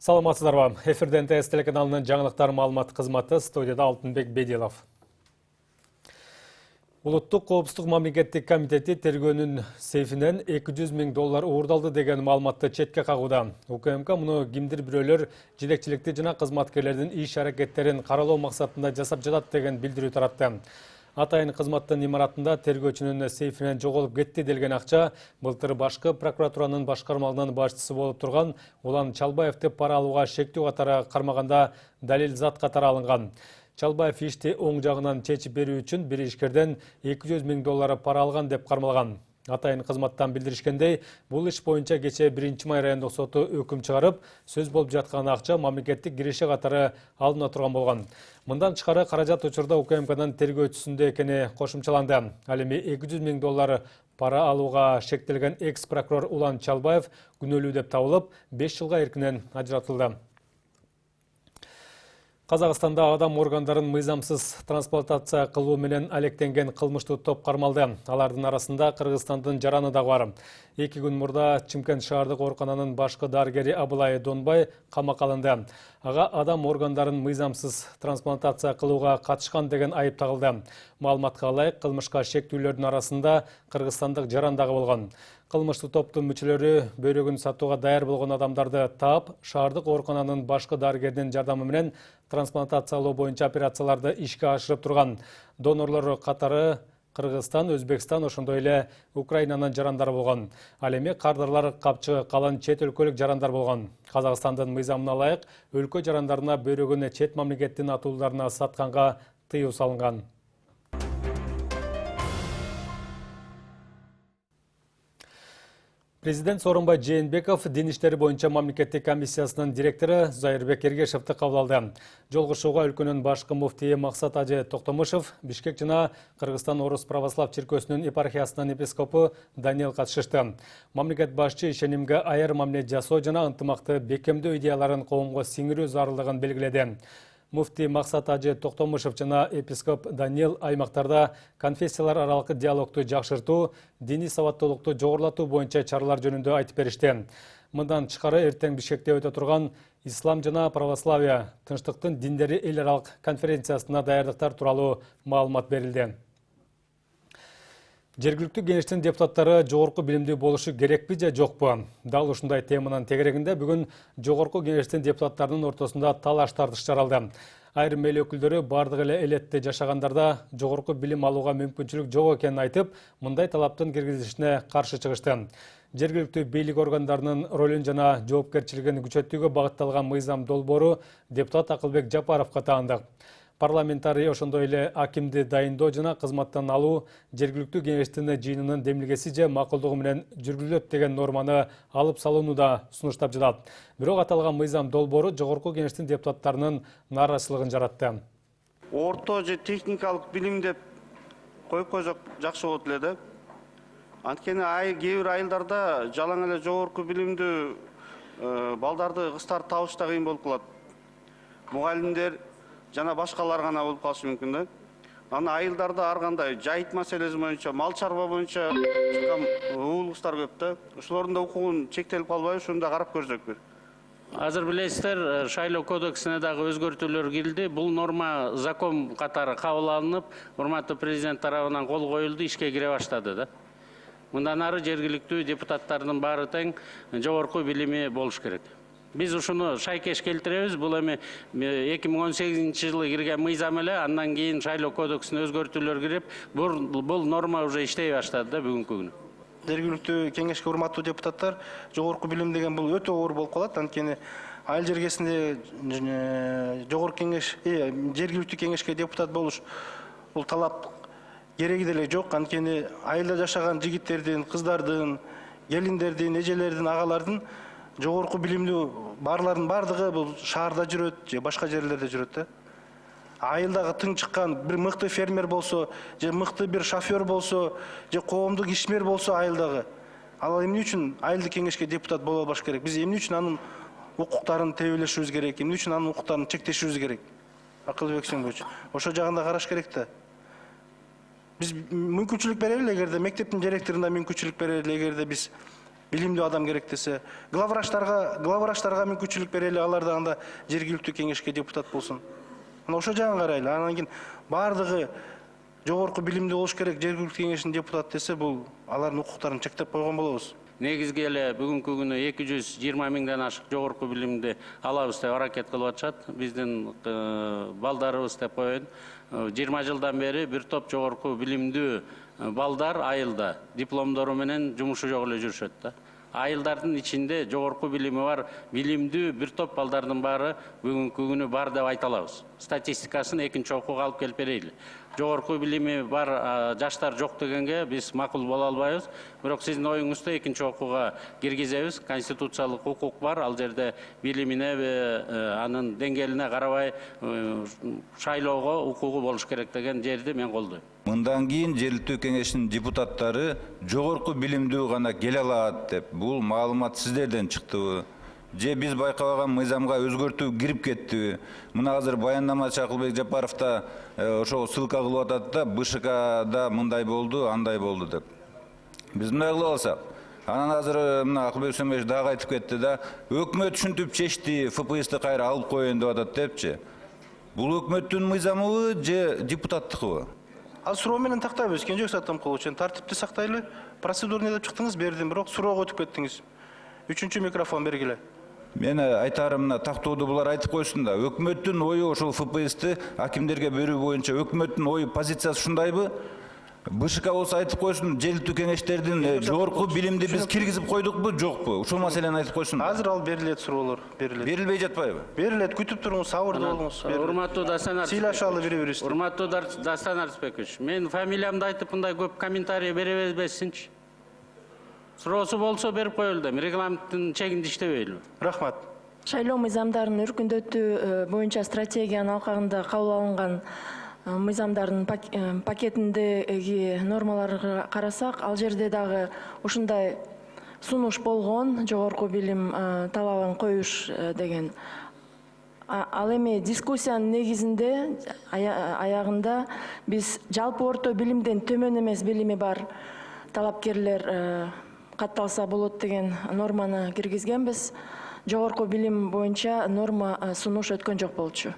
Саламатсыздарбы. Эфирден ТС телеканалынын жаңылыктар маалымат кызматы, студияда Алтынбек Бедилов. Улуттук коопсуздук мамлекеттик комитети тергөөнүн сейфинен 200 000 доллар уурдалды деген маалыматты четке кагууда. УКМК муну кимдир бирөөлөр жетекчиликти жана кызматкерлердин иш аракеттерин каралоо максатында жасап жатат деген билдирүү таратты. Атайын кызматтын имаратында тергөөчүнүн сейфинен жоголуп кетти делген акча былтыр башкы прокуратуранын башкармалынын башчысы болуп турган Улан Чалбаевди пара алууга шектүү катары кармаганда далил зат катары алынган. Чалбаев ишти оң жагынан чечип берүү үчүн бир ишкерден 200 000 доллар пара алган деп кармалган. Атайын кызматтан билдиришкендей, бул иш боюнча кече 1-май райондук соту өкүм чыгарып, сөз болуп жаткан акча мамлекеттик киреше катары алына турган болгон. Мындан тышкары каражат учурда УКМКнын тергөөчүсүндө экени кошумчаланды. Ал эми 200 000 доллар пара алууга шектелген экс-прокурор Улан Чалбаев күнөөлүү деп табылып, 5 жылга эркинен ажыратылды. Казакстанда адам органдарын мыйзамсыз трансплантация кылуу менен алектенген кылмыштуу топ кармалды. Алардын арасында Кыргызстандын жараны да бар. 2 күн мурда Чымкент шаардык оорукананын башкы дарыгери Абылай Донбай камакка алынды. Ага адам органдарын мыйзамсыз трансплантация кылууга катышкан деген айып тагылды. Маалыматка ылайык, кылмышка шектүүлөрдүн арасында кыргызстандык жаран дагы болгон. Кылмыштуу топтун мүчөлөрү бөйрөгүн сатууга даяр болгон адамдарды таап, шаардык оорукананын башкы дарыгеринин жардамы менен трансплантациялоо боюнча операцияларды ишке ашырып турган. Донорлор катары Кыргызстан, Өзбекстан, ошондой эле Украинанын жарандары болгон. Ал эми кардарлар капчыгы калан чет өлкөлүк жарандар болгон. Казакстандын мыйзамына ылайык, өлкө жарандарына бөйрөгүн чет мамлекеттин атууларына сатканга тыюу салынган. Президент Сооронбай Жээнбеков Дин иштери боюнча мамлекеттик комиссиясынын директору Зайырбек Эргешевди кабыл алды. Жолугушууга өлкөнүн башкы муфтийи Максат Ажы Токтомушев, Бишкек жана Кыргызстан Орус православ чиркөөсүнүн епархиясынын епископу Даниил катышышты. Мамлекет башчы ишенимге аяр мамиле жасоо жана ынтымакты бекемдөө идеяларын коомго сиңирүү зарылдыгын белгиледи. Муфтий Максат Ажы Токтомушев жана епископ Даниил аймактарда конфессиялар аралык диалогду жакшыртуу, диний сабаттуулукту жогорулатуу боюнча чаралар жөнүндө айтып беришти. Мындан тышкары эртең Бишкекте өтө турган Ислам жана православия тынчтыктын диндери эл аралык конференциясына даярдыктар тууралуу маалымат берилди. Жергиликтүү кеңештин депутаттары жогорку билимдүү болушу керекпи же жокпу? Дал ушундай теманын тегерегинде бүгүн жогорку кеңештин депутаттарынын ортосунда талаш тартыш жаралды. Айрым эл өкүлдөрү бардык эле элетте жашагандарда жогорку билим алууга мүмкүнчүлүк жок экенин айтып, мындай талаптын киргизилишине каршы чыгышты. Жергиликтүү бийлик органдарынын ролун жана жоопкерчилигин күчөтүүгө багытталган мыйзам долбоору депутат Акылбек Жапаровго таандык. Парламентарий ошондой эле акимди дайындоо жана кызматтан алуу жергиликтүү кеңештин жыйынынын демилгеси же макулдугу менен жүргүзүлөт деген норманы алып салууну да сунуштап жатат. Бирок аталган мыйзам долбоору жогорку кеңештин депутаттарынын нааразычылыгын жаратты. Орто же техникалык билим деп коюп койсок жакшы болот эле да. Анткени кээ бир айылдарда жалаң эле жогорку билимдүү балдарды, кыздарды табыш да кыйын болуп калат. Мугалимдер жана башкалар гана болуп калышы мүмкүн да. Аны айылдарда ар кандай жайыт маселеси боюнча, мал чарба боюнча чыккан уулуктар көп да. Ошолордун да укугун чектелип калбайбы, шуну да карап көрсөкпү. Азыр билесиздер, шайлоо кодексине дагы өзгөртүүлөр кирди. Бул норма закон катары кабыл алынып, урматтуу президент тарабынан кол коюлду, ишке кире баштады да. Мындан ары жергиликтүү депутаттардын баары тең жогорку билими болуш керек. Биз ушуну шайкеш келтиребиз. Бул эми 2018-жылы кирген мыйзам эле, андан кийин шайлоо кодексине өзгөртүүлөр кирип, бул норма уже иштей баштады да бүгүнкү күнү. Жергиликтүү кеңешке урматтуу депутаттар, жогорку билим деген бул өтө оор болуп калат. Анткени айыл жергесинде жогорку кеңеш, жергиликтүү кеңешке депутат болуш бул талап кереги деле жок. Анткени айылда жашаган жигиттердин, кыздардын, келиндердин, эжелердин, агалардын жогорку билимдүү барлардын бардыгы бул шаарда жүрөт же башка жерлерде жүрөт да. Айылдагы тың чыккан бир мыкты фермер болсо, же мыкты бир шофер болсо, же коомдук ишмер болсо айылдагы, ал эмне үчүн айылдык кеңешке депутат боло албаш керек? Биз эмне үчүн анын укуктарын тебелешибиз керек? Эмне үчүн анын укуктарын чектешибиз керек? Акылбек Сүйүнбөйчү, ошо жагында караш керек да. Биз мүмкүнчүлүк берели, эгерде мектептин директоруна мүмкүнчүлүк берели, эгерде биз билимдүү адам керек десе, главврачтарга мүмкүнчүлүк берели, алар да анда жергиликтүү кеңешке депутат болсун. Мына ошо жагын карайлы. Анан кийин бардыгы жогорку билимдүү болуш керек, жергиликтүү кеңештин депутаты десе, бул алардын укуктарын чектеп койгон болобуз. Негизги эле бүгүнкү күнү 220 миңден ашык жогорку билимди алабыз деп аракет кылып атышат. Биздин балдарыбыз деп коеюн. 20 жылдан бери бир топ жогорку билимдүү балдар айылда дипломдору менен жумушу жок эле жүрүшөт да. Айылдардын ичинде жогорку билими бар билимдүү бир топ балдардын баары бүгүнкү күнү бар деп айта алабыз. Статистикасын экинчи окууга алып келип берейли. Жогорку билими бар жаштар жок дегенге биз макул боло албайбыз. Бирок сиздин оюңузду экинчи окууга киргизебиз. Конституциялык укук бар. Ал жерде билимине, анын деңгээлине карабай шайлоого укугу болуш керек деген жерди мен колдойм. Мындан кийин жергиликтүү кеңештин депутаттары жогорку билимдүү гана келе алат деп, бул маалымат сиздерден чыктыбы? Же биз байкабаган мыйзамга өзгөртүү кирип кеттиби? Мына азыр баяндамачы Акылбек Жапаров да ошого ссылка кылып атат да, БШКда мындай болду, андай болду деп. Биз мындай кылып алсак, анан азыр мына Акылбек Сөмбешев дагы айтып кетти да, өкмөт ушинтип чечти, ФПСти кайра алып коеюн деп атат депчи. Бул өкмөттүн мыйзамыбы же депутаттыкыбы? Ал суроо менен тактайбыз, Кенжебек Саттамкулович. Тартипти сактайлы. Процедурный деп чыктыңыз, бердим, бирок суроого өтүп кеттиңиз. Үчүнчү микрофон бергиле. Мен айтарым, мына тактоодо булар айтып койсун да, өкмөттүн ою ошол ФПСти акимдерге берүү боюнча өкмөттүн ою позициясы ушундайбы? БШК болсо айтып койсун, жергиликтүү кеңештердин жогорку билимди биз киргизип койдукпу, жокпу? Ушул маселени айтып койсун. Азыр ал берилет суроолор, берилет. Берилбей жатпайбы? Берилет, күтүп туруңуз, сабырдуу болуңуз. Урматтуу Дастан Арсбекович. Сыйлашалы бири-бирибизди. Урматтуу Дастан Арсбекович, мен фамилиямды айтып мындай көп комментарий бере бербесинчи. Суроосу болсо берип коелу да, регламенттин чегинде иштебейлиби? Рахмат. Шайлоо мыйзамдарын өркүндөтүү боюнча стратегиянын алкагында кабыл алынган мыйзамдардын пакетиндеги нормаларга карасак, ал жерде дагы ушундай сунуш болгон, жогорку билим талабын коюш деген. Ал эми дискуссиянын негизинде аягында биз жалпы орто билимден төмөн эмес билими бар талапкерлер катталса болот деген норманы киргизгенбиз. Жогорку билим боюнча норма сунуш өткөн жок болчу.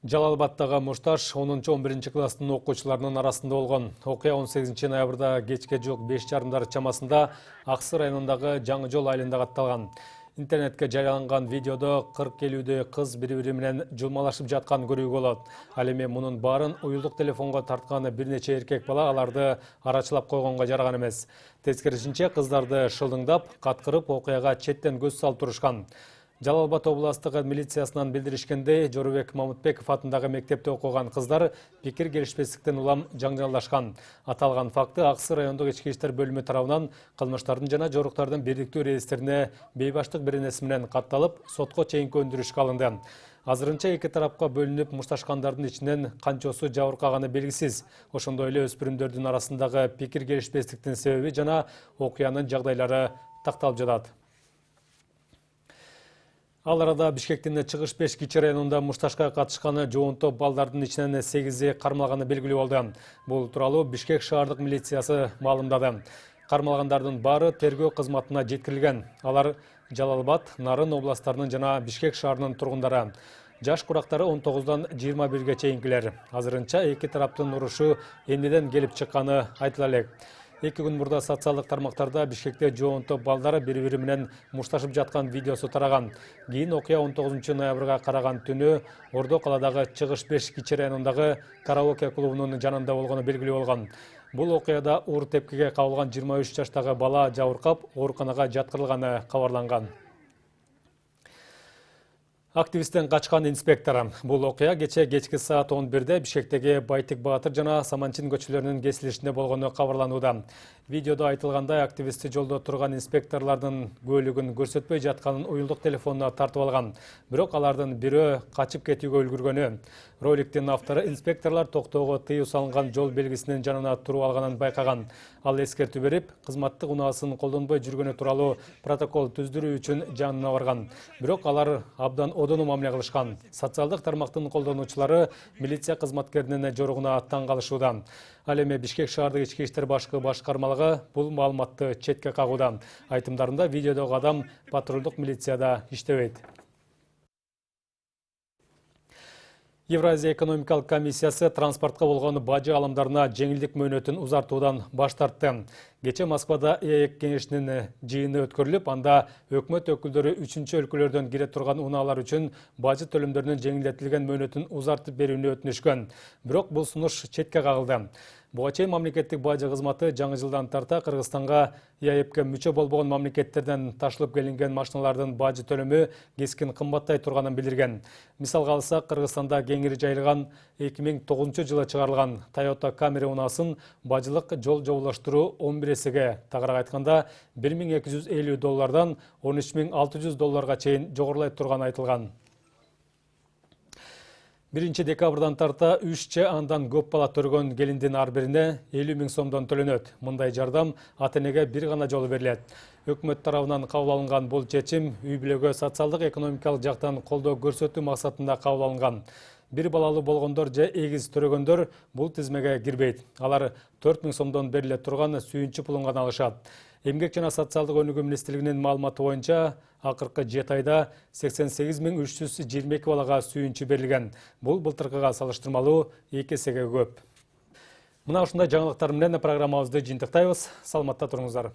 Жалал-Абадтагы Мушташ 10-11 класстын окуучуларынын арасында болгон. Окуя 18 ноябрда кечке жок 5:30 чамасында Аксы районундагы Жаңы жол айылында катталган. Интернетке жарыяланган видеодо 40-50 кыз бири-бири менен жулмалашып жаткан көрүүгө болот. Ал эми мунун баарын уюлдук телефонго тарткан бир нече эркек бала аларды арачылап койгонго жараган эмес. Тескерисинче кыздарды шылдыңдап, каткырып окуяга четтен көз салып турушкан. Жалал-Абад областык милициясынан билдиришкендей, Жорубек Мамытбеков атындагы мектепте окуган кыздар пикир келишпестиктен улам жаңжалдашкан. Аталган факты Аксы райондук ички иштер бөлүмү тарабынан кылмыштардын жана жоруктардын бириктүү реестерине бейбаштык беренеси менен катталып, сотко чейинки өндүрүшкө алынды. Азырынча эки тарапка бөлүнүп мушташкандардын ичинен канчосу жабыркаганы белгисиз. Ошондой эле өспүрүмдөрдүн арасындагы пикир келишпестиктин себеби жана окуянын жагдайлары такталып жатат. Ал арада Бишкектин чыгыш 5 кичи районунда мушташка катышканы жоон топ балдардын ичинен 8 кармалганы белгилүү болду. Бул тууралуу Бишкек шаардык милициясы маалымдады. Кармалгандардын баары тергөө кызматына жеткирилген. Алар Жалал-Абад, Нарын областарынын жана Бишкек шаарынын тургундары. Жаш курактары 19-дан 21-ге чейинкилер. Азырынча эки тараптын урушу эмнеден келип чыкканы айтыла элек. 2 күн мурда социалдык тармактарда Бишкекте жоон топ балдары бири-бири менен мушташып жаткан видеосу тараган. Кийин окуя 19 ноябрга караган түнү Ордо каладагы Чыгыш 5 кичи районундагы караоке клубунун жанында болгону белгилүү болгон. Бул окуяда уур тепкиге кабылган 23 жаштагы бала жабыркап, ооруканага жаткырылганы кабарланган. Активисттен качкан инспектор. Бул окуя кечки саат 11-де Бишкектеги Байтик Баатыр жана Саманчин көчөлөрүнүн кесилишинде болгону кабарланууда. Видеодо айтылгандай, активистти жолдо турган инспекторлордун көөлүгүн көрсөтпөй жатканын уюлдук телефонуна тартып алган. Бирок алардын бирөө качып кетүүгө үлгүргөнү. Роликтин автору инспекторлор токтоого тыюу салынган жол белгисинин жанына туруп алганын байкаган. Ал эскертүү берип, кызматтык унаасын колдонбой жүргөнү тууралуу протокол түздүрүү үчүн жанына барган. Бирок алар абдан жогорудон мамиле кылышкан. Социалдык тармактын колдонуучулары милиция кызматкеринин жоругуна таң калышууда. Ал эми Бишкек шаардык ички иштер башкы башкармалыгы бул маалыматты четке кагууда. Айтымдарында видеодогу адам патрулдук милицияда иштебейт. Евразия экономикалык комиссиясы транспортка болгон бажы алымдарына жеңилдик мөөнөтүн узартуудан баш тартты. Кече Москвада ЭЭК кеңешинин жыйыны өткөрүлүп, анда өкмөт өкүлдөрү 3-чү өлкөлөрдөн кире турган унаалар үчүн бажы төлөмдөрүнүн жеңилдетилген мөөнөтүн узартып берүүнү өтүнүшкөн. Бирок бул сунуш четке кагылды. Буга чейин мамлекеттик бажы кызматы жаңы жылдан тарта Кыргызстанга ЭЭКке мүчө болбогон мамлекеттерден ташылып келинген машиналардын бажы төлөмү кескин кымбаттай турганын билдирген. Мисалга алсак, Кыргызстанда кеңири жайылган 2009-жылы чыгарылган Toyota Camry унаасын бажылык жол жобулаштыруу 11 эсеге, тагыраак айтканда $1250 $13,600 чейин жогорулай турганы айтылган. 1 декабрдан тарта 3 андан көп бала төргөн келиндин ар бирине 50 000 сомдон төлөнөт. Мындай жардам ата-энеге бир гана жолу берилет. Өкмөт тарабынан кабыл алынган бул чечим үй-бүлөгө социалдык экономикалык жактан колдоо көрсөтүү максатында кабыл алынган. Бир балалуу болгондор же эгиз төрөгөндөр бул тизмеге кирбейт. Алар 4 000 сомдон бериле турган сүйүнчү пулун гана алышат. Эмгек жана социалдык өнүгүү министрлигинин маалыматы боюнча, акыркы 7 айда 88 322 балага сүйүнчү берилген. Бул былтыркыга салыштырмалуу 2 эсеге көп. Мына ушундай жаңылыктар менен программабызды жыйынтыктайбыз. Саламатта туруңуздар.